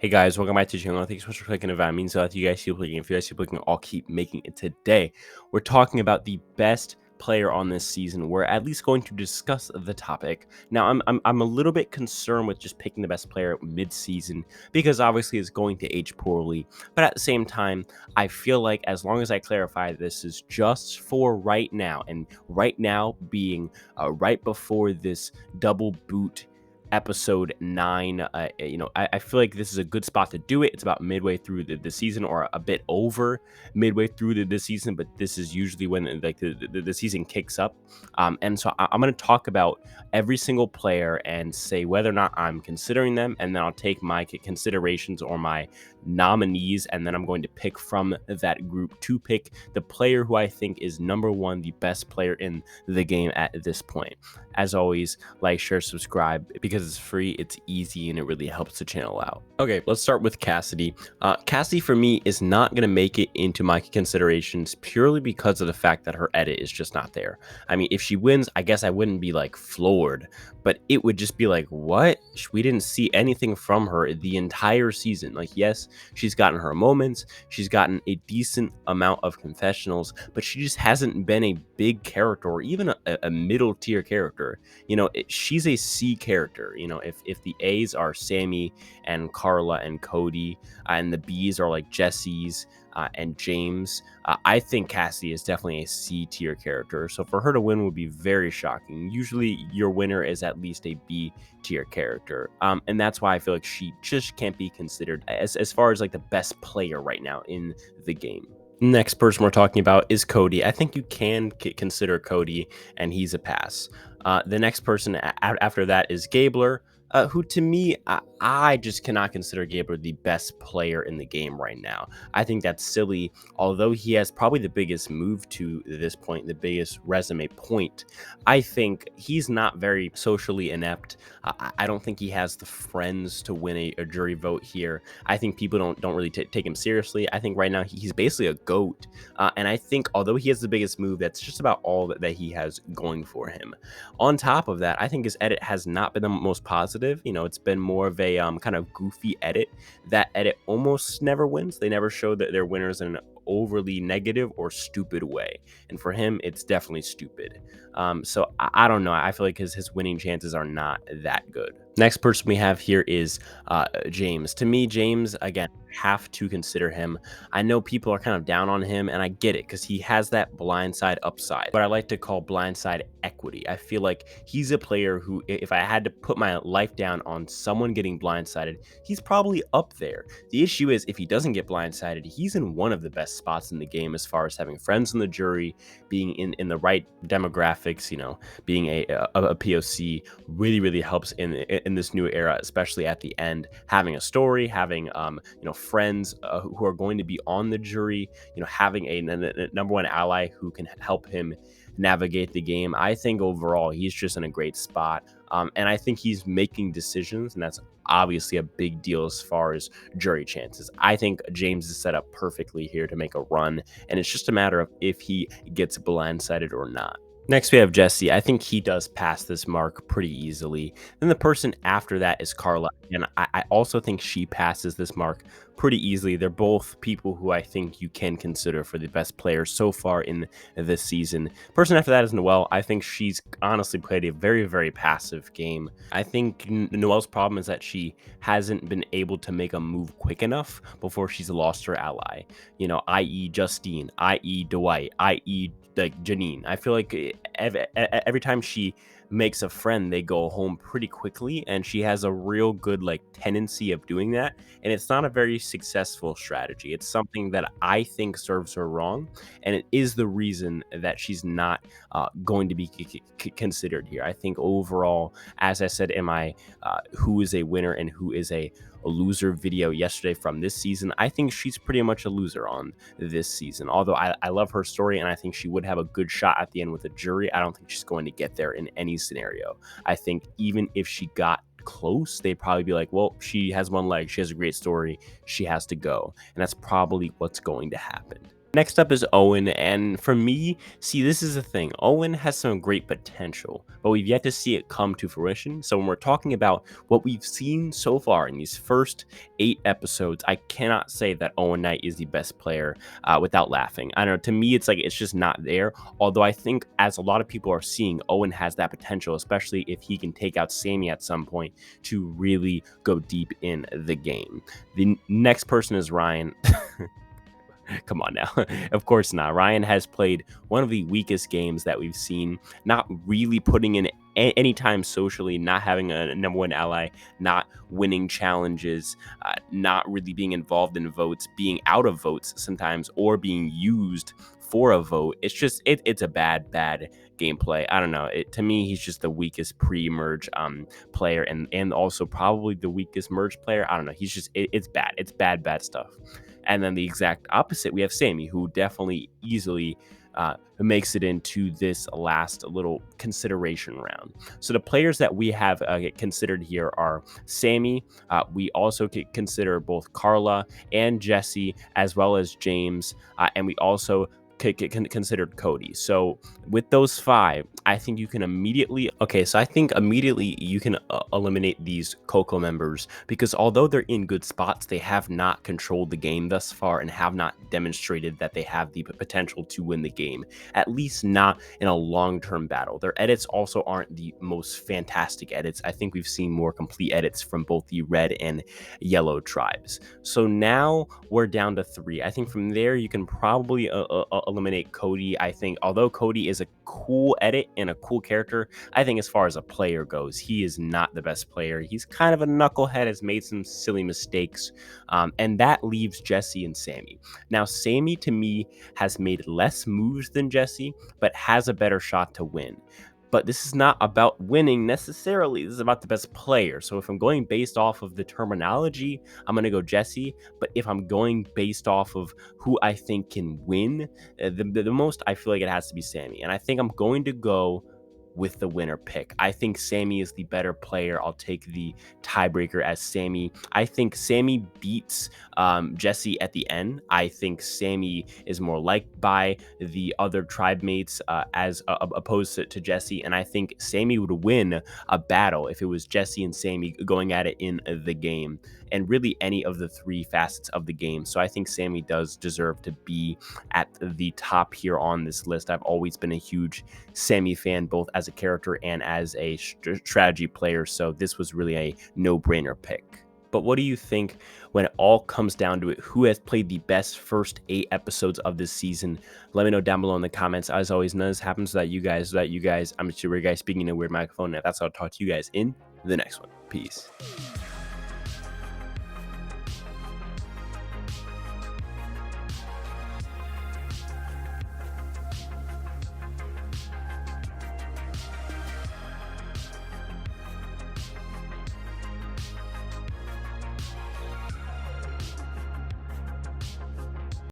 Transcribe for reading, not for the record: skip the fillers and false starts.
Hey guys, welcome back to the channel. Thanks so much for clicking the video. It means a lot to you guys. Keep clicking. If you guys keep clicking, I'll keep making it. Today, we're talking about the best player on this season. We're at least going to discuss the topic. Now, I'm a little bit concerned with just picking the best player mid-season because obviously it's going to age poorly. But at the same time, I feel like as long as I clarify this is just for right now, and right now being right before this double boot episode 9, I feel like this is a good spot to do it. It's about midway through the season, or a bit over midway through the season, but this is usually when like the season kicks up. And so I'm going to talk about every single player and say whether or not I'm considering them, and then I'll take my considerations or my nominees, and then I'm going to pick from that group to pick the player who I think is number one, the best player in the game at this point. As always, like, share, subscribe, because it's free, it's easy, and it really helps the channel out. Okay, let's start with Cassidy. Cassie, for me, is not going to make it into my considerations purely because of the fact that her edit is just not there. I mean, if she wins, I guess I wouldn't be, like, floored, but it would just be like, what? We didn't see anything from her the entire season. Like, yes, she's gotten her moments, she's gotten a decent amount of confessionals, but she just hasn't been a big character or even a middle tier character. She's a C character. If the A's are Sammy and Carla and Cody, and the B's are like Jesse's and James, I think Cassie is definitely a C tier character. So for her to win would be very shocking. Usually your winner is at least a B tier character, and that's why I feel like she just can't be considered as far as like the best player right now in the game. Next person we're talking about is Cody. I think you can consider Cody, and he's a pass. The next person after that is Gabler, who to me, I just cannot consider Gabler the best player in the game right now. I think that's silly, although he has probably the biggest move to this point, the biggest resume point. I think he's not very socially inept. I don't think he has the friends to win a jury vote here. I think people don't really take him seriously. I think right now he's basically a GOAT. And I think although he has the biggest move, that's just about all that he has going for him. On top of that, I think his edit has not been the most positive. It's been more of a kind of goofy edit. That edit almost never wins. They never show that they're winners in an overly negative or stupid way. And for him, it's definitely stupid. So I don't know. I feel like his winning chances are not that good. Next person we have here is James. To me, James, again, have to consider him. I know people are kind of down on him, and I get it because he has that blindside upside, but I like to call blindside equity. I feel like he's a player who, if I had to put my life down on someone getting blindsided, he's probably up there. The issue is if he doesn't get blindsided, he's in one of the best spots in the game as far as having friends in the jury, being in the right demographics. Being a POC really helps in this new era, especially at the end. Having a story, having friends who are going to be on the jury, having a number one ally who can help him navigate the game. I think overall he's just in a great spot, and I think he's making decisions, and that's obviously a big deal as far as jury chances. I think James is set up perfectly here to make a run, and it's just a matter of if he gets blindsided or not. Next, we have Jesse. I think he does pass this mark pretty easily. Then the person after that is Carla, and I also think she passes this mark pretty easily. They're both people who I think you can consider for the best players so far in this season. Person after that is Noel. I think she's honestly played a very passive game. I think Noel's problem is that she hasn't been able to make a move quick enough before she's lost her ally. I.e. Justine, i.e. Dwight, i.e. like Janine. I feel like every time she makes a friend, they go home pretty quickly, and she has a real good tendency of doing that, and it's not a very successful strategy. It's something that I think serves her wrong, and it is the reason that she's not going to be considered here. I think overall, as I said in my who is a winner and who is a loser video yesterday from this season, I think she's pretty much a loser on this season. Although I love her story, and I think she would have a good shot at the end with a jury, I don't think she's going to get there in any scenario. I think even if she got close, they'd probably be like, well, she has one leg, she has a great story, she has to go, and that's probably what's going to happen. Next up is Owen, and for me, see, this is the thing. Owen has some great potential, but we've yet to see it come to fruition. So when we're talking about what we've seen so far in these first 8 episodes, I cannot say that Owen Knight is the best player without laughing. I don't know. To me, it's like it's just not there. Although I think, as a lot of people are seeing, Owen has that potential, especially if he can take out Sammy at some point to really go deep in the game. The next person is Ryan. Come on now. Of course not. Ryan has played one of the weakest games that we've seen, not really putting in any time socially, not having a number one ally, not winning challenges, not really being involved in votes, being out of votes sometimes, or being used for a vote. It's just, it's a bad gameplay. I don't know. To me, he's just the weakest pre-merge player, and also probably the weakest merge player. I don't know. He's just, it's bad. It's bad stuff. And then the exact opposite, we have Sammy, who definitely easily makes it into this last little consideration round. So the players that we have considered here are Sammy. We also consider both Carla and Jesse, as well as James. And we also considered Cody. So with those 5, I think you can immediately you can eliminate these Coco members, because although they're in good spots, they have not controlled the game thus far and have not demonstrated that they have the potential to win the game, at least not in a long-term battle. Their edits also aren't the most fantastic edits. I think we've seen more complete edits from both the red and yellow tribes. So now we're down to 3. I think from there you can probably eliminate Cody. I think although Cody is a cool edit and a cool character, I think as far as a player goes, he is not the best player. He's kind of a knucklehead, has made some silly mistakes, and that leaves Jesse and Sammy. Now, Sammy to me has made less moves than Jesse, but has a better shot to win. But this is not about winning necessarily. This is about the best player. So if I'm going based off of the terminology, I'm going to go Jesse. But if I'm going based off of who I think can win the most, I feel like it has to be Sammy. And I think I'm going to go with the winner pick. I think Sammy is the better player. I'll take the tiebreaker as Sammy. I think Sammy beats Jesse at the end. I think Sammy is more liked by the other tribe mates as opposed to Jesse, and I think Sammy would win a battle if it was Jesse and Sammy going at it in the game, and really any of the 3 facets of the game. So I think Sammy does deserve to be at the top here on this list. I've always been a huge Sammy fan, both as a character and as a strategy player, so this was really a no-brainer pick. But what do you think when it all comes down to it? Who has played the best first 8 episodes of this season? Let me know down below in the comments. As always, none of this happens so that you guys, I'm a super guy speaking in a weird microphone, and that's how I'll talk to you guys in the next one. Peace.